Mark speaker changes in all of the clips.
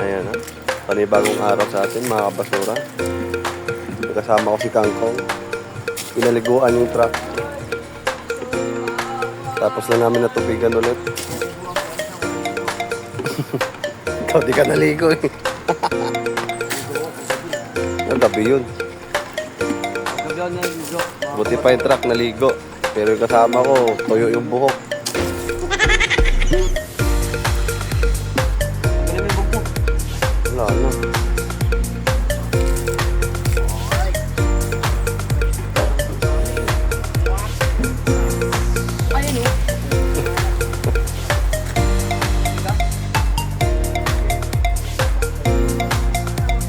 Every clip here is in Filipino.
Speaker 1: Ayan ha. Panibagong araw sa atin mga kabasura. Kasama ko si Kangkong. Pinaliguan yung truck. Tapos na namin natubigan ulit. Ikaw di ka naligo eh. Ang gabi yun. Buti pa yung truck naligo. Pero yung kasama ko, tuyo yung buhok. Wala na.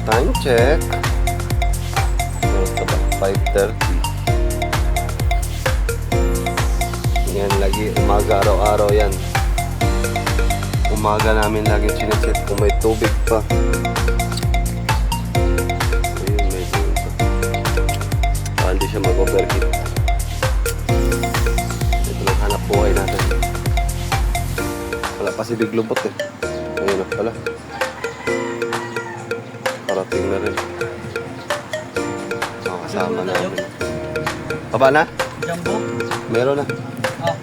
Speaker 1: Time check. Ito ba? 5:30. Yan, lagi umaga araw-araw yan. Umaga namin lagi chinecheck kung may tubig pa. Ayun, may tubig pa. Para hindi siya mag-overheat. Ito lang hanap buhay natin. Wala pa si Big Lubot eh. Ayun na pala. Parating na rin. Kasama namin. Baba na?
Speaker 2: Jumbo?
Speaker 1: Meron na.
Speaker 2: Oh.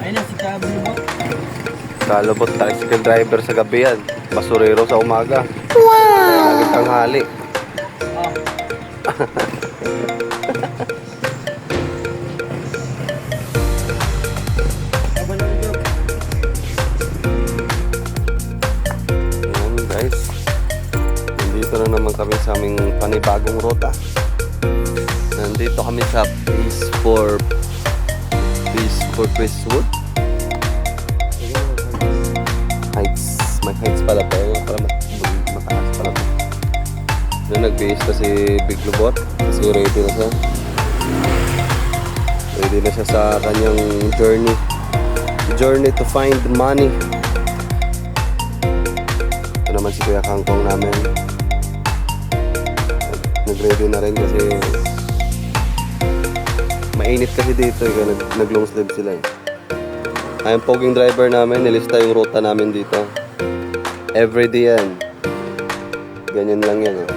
Speaker 2: Ayun na, si Kalubot.
Speaker 1: Kalubot, tricycle driver sa gabi yan. Basurero sa umaga. Wow! Lagi tanghali.
Speaker 2: Oh.
Speaker 1: Ayan guys. Nandito na naman kami sa aming panibagong ruta. Nandito kami sa Peace for Crestwood Heights. May heights pala pa. Para mataas pala pa. Doon nag-base pa si Big Lubot. Kasi ready na siya. Ready na siya sa kanyang journey to find money. Ito naman si Kuya Kangkong namin. Nag-ready na rin kasi mainit kasi dito eh, nag-long sleeve sila eh. Ay, ang poging driver namin, nilista yung ruta namin dito. Everyday yan. Ganyan lang yan eh.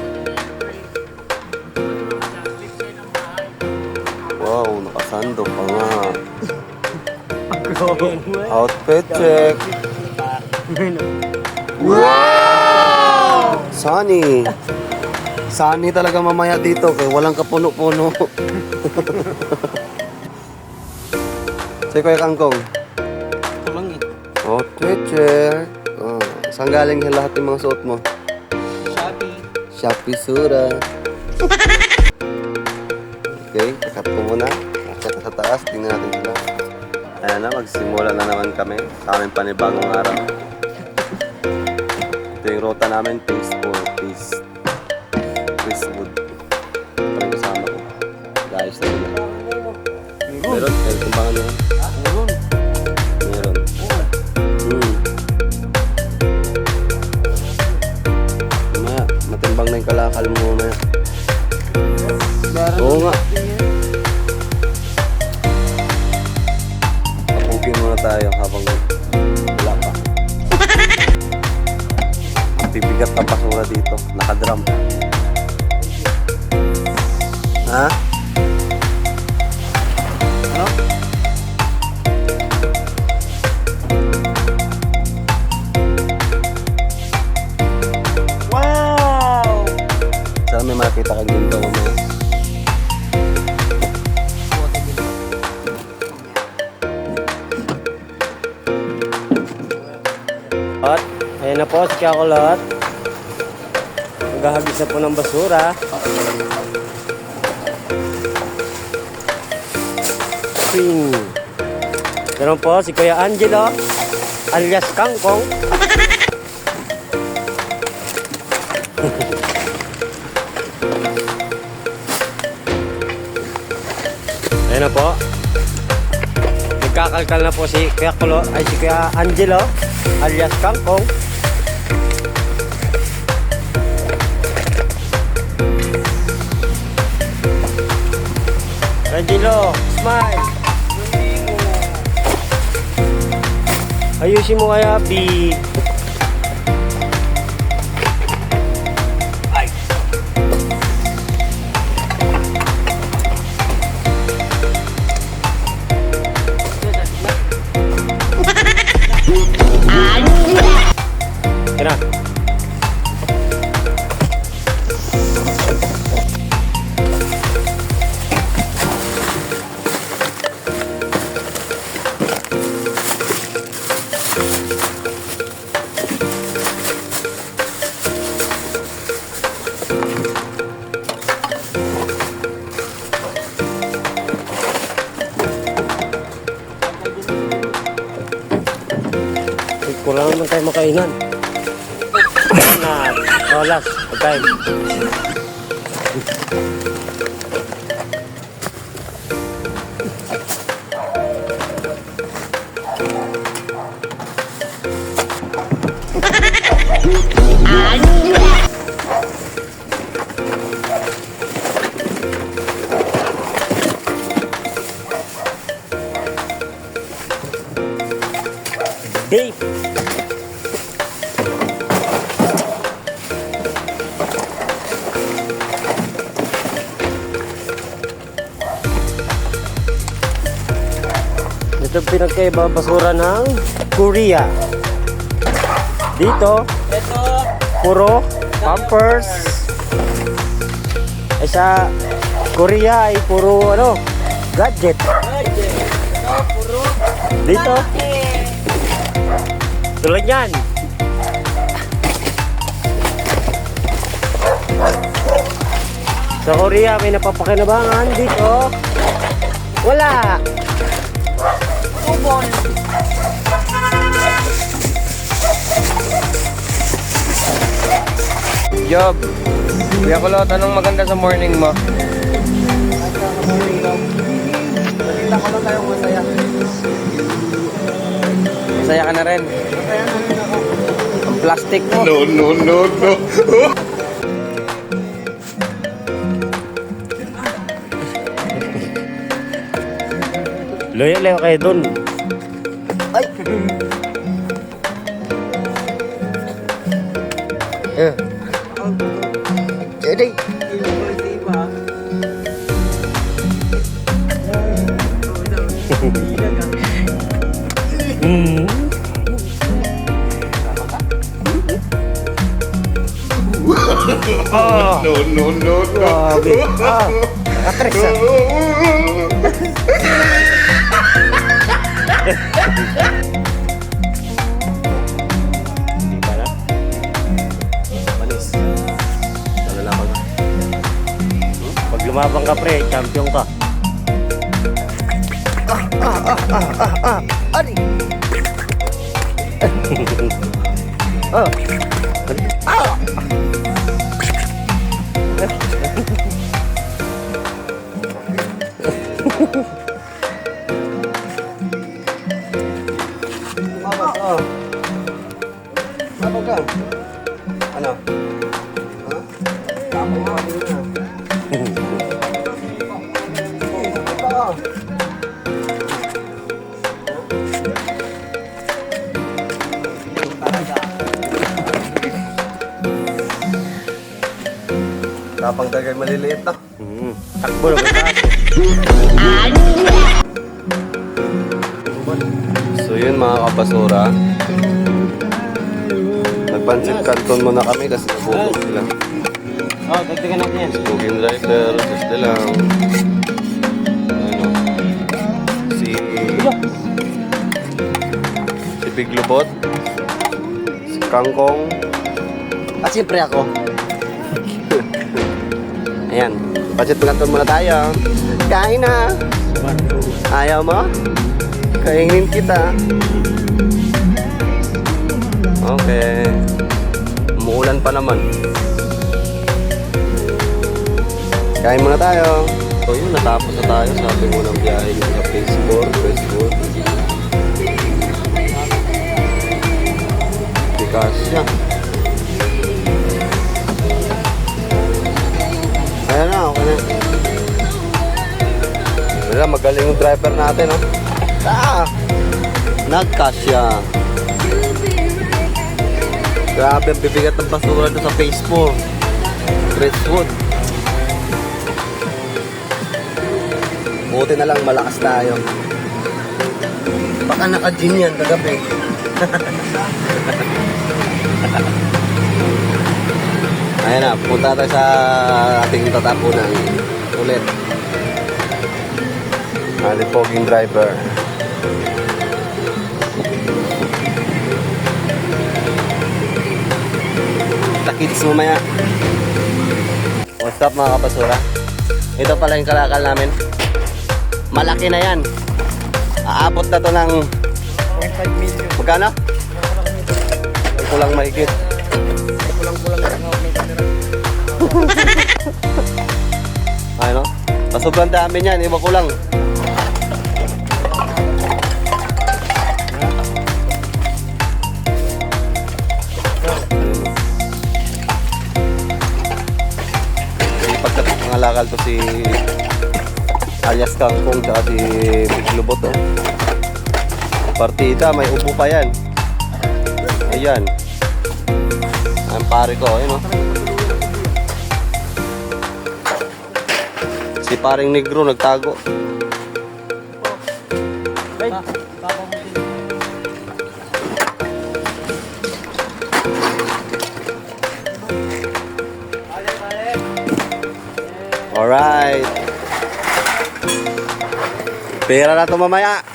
Speaker 1: Wow, nakasando pa nga. Outfit check. Wow! Sunny. Sunny talaga mamaya dito kaya walang kapuno-puno. Say Kuya Kangkong.
Speaker 2: Ito lang eh.
Speaker 1: Outfit check. Oh, saan galing yung lahat ng mga suot mo? Shopee Sura. Okay, kakat ko muna. Check sa taas, tingnan natin sila. Ayan na, magsimula na naman kami sa aming panibagong araw. Ito yung ruta namin, Crestwood. Ito yung kasama ko. Guys na sila. Meron? Meron timbangan na yan? Meron. Mamaya, matimbang na yung kalakal mo mamaya. Oo nga. Kapugin muna tayo habang wala pa. Ang bibigat ng basura dito. Nakadrum. Ha? Ano?
Speaker 2: Wow!
Speaker 1: Saan may makita kang ginto mamaya?
Speaker 2: At, ayan na po si Kakulot. Maghahagis na po ng basura. Ping. Meron po si Kuya Angelo alias Kangkong. Ayan na po. Nagkakalkal na po si Kuya si Kuya Angelo alias Kangkong. Angelo, smile. Ayusin mo kaya, B. Kena. Kurang naman tayo makainan. Na, last, pagkain. Beef. Ito pinagkaiba basura ng Korea. Dito, puro pampers. Ay sa Korea ay puro ano, gadget. Dito, tulad yan. Sa Korea may napapakinabangan. Dito, wala.
Speaker 3: Job, Kuya Kulot, anong maganda sa morning mo? Masaya ka na rin. Ang plastic mo.
Speaker 1: No.
Speaker 2: Layo kayo dun. Ay!
Speaker 3: Jadi.
Speaker 1: No.
Speaker 2: Grabe. Atres ah. Hindi pa na?
Speaker 1: Manis. Nalalaman ka.
Speaker 2: Pag lumabang ka pre, champion ka.
Speaker 3: Ari.
Speaker 1: Ano ka? Ano? Ha? Tapos nga din na. Tapang tagay maliliit na.
Speaker 2: Takbo na ba taas?
Speaker 1: So yun mga kabasura. Nagpansit canton muna kami kasi nabubog sila.
Speaker 2: Oh, dagdagan natin yan.
Speaker 1: Bugin driver, just lang. Ano? Si Big Lubot. Si Kangkong.
Speaker 3: At siyempre ako.
Speaker 1: Ayan. Pansit canton muna tayo. Kain na. Ayaw mo? Kainin kita. Okay. Umuulan pa naman. Kain muna tayo. So yun, natapos na tayo sa ating unang biyahe dito sa Phase 4. Bikas siya. Ayan na, okay na. Wala, magaling yung driver natin, oh. Nagkasya. Grabe, ang bibigat ng basura doon sa phase 4. Crestwood. Buti na lang malakas tayo. Baka naka-gin yan kagabi. Ayan na, punta tayo sa ating tatapunan ulit. Ating poging driver. Kids mamaya. What's up mga kapasura? Ito pala yung kalakal namin. Malaki na yan. Aabot na to ng
Speaker 2: 0.5 million.
Speaker 1: magkano? Ay, kulang mahigit.
Speaker 2: Kulang-kulang na ako may camera.
Speaker 1: Ano? Sobrang dami niyan, iba ko lang. Pangalakal to si alias Kangkong tsaka si Big Lubot oh. Partida, may upo pa yan. Ayan. Ang pare ko, ayun oh. Si paring negro nagtago.
Speaker 2: Ay,
Speaker 1: Alright. Pera na to mamaya.